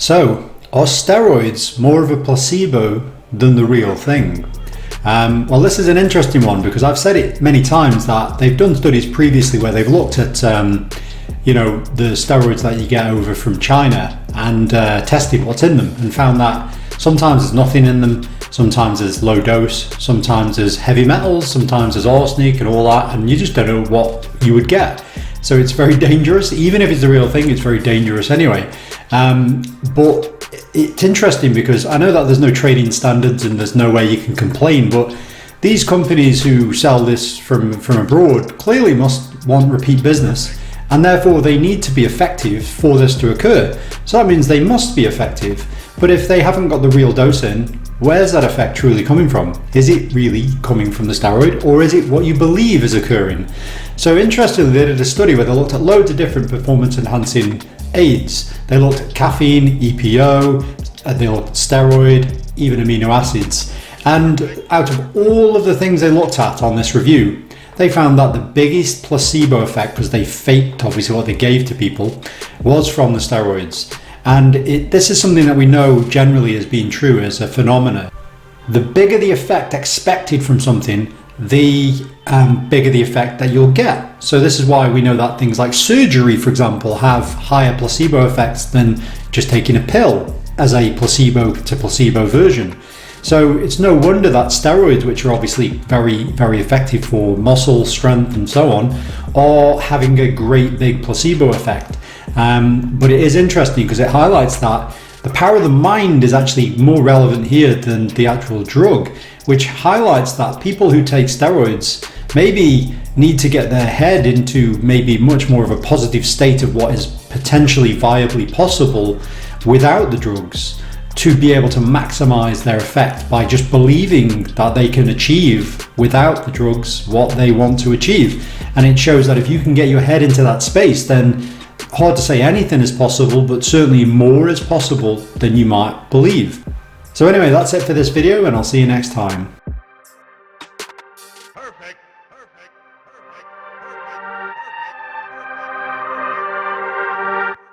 So, are steroids more of a placebo than the real thing? Well, this is an interesting one because I've said it many times that they've done studies previously where they've looked at, the steroids that you get over from China and tested what's in them and found that sometimes there's nothing in them, sometimes there's low dose, sometimes there's heavy metals, sometimes there's arsenic and all that, and you just don't know what you would get. So it's very dangerous. Even if it's the real thing, it's very dangerous anyway. But it's interesting because I know that there's no trading standards and there's no way you can complain, but these companies who sell this from abroad clearly must want repeat business, and therefore they need to be effective for this to occur. So that means they must be effective. But if they haven't got the real dose in, where's that effect truly coming from? Is it really coming from the steroid, or is it what you believe is occurring? So interestingly, they did a study where they looked at loads of different performance enhancing aids. They looked at caffeine, EPO, they looked at steroid, even amino acids. And out of all of the things they looked at on this review, they found that the biggest placebo effect, because they faked obviously what they gave to people, was from the steroids. And this is something that we know generally as being true as a phenomenon. The bigger the effect expected from something, the bigger the effect that you'll get. So this is why we know that things like surgery, for example, have higher placebo effects than just taking a pill as a placebo to placebo version. So it's no wonder that steroids, which are obviously very, very effective for muscle strength and so on, are having a great big placebo effect. But it is interesting because it highlights that the power of the mind is actually more relevant here than the actual drug, which highlights that people who take steroids maybe need to get their head into maybe much more of a positive state of what is potentially viably possible without the drugs, to be able to maximize their effect by just believing that they can achieve without the drugs what they want to achieve. And it shows that if you can get your head into that space, then hard to say anything is possible, but certainly more is possible than you might believe. So anyway, that's it for this video, and I'll see you next time.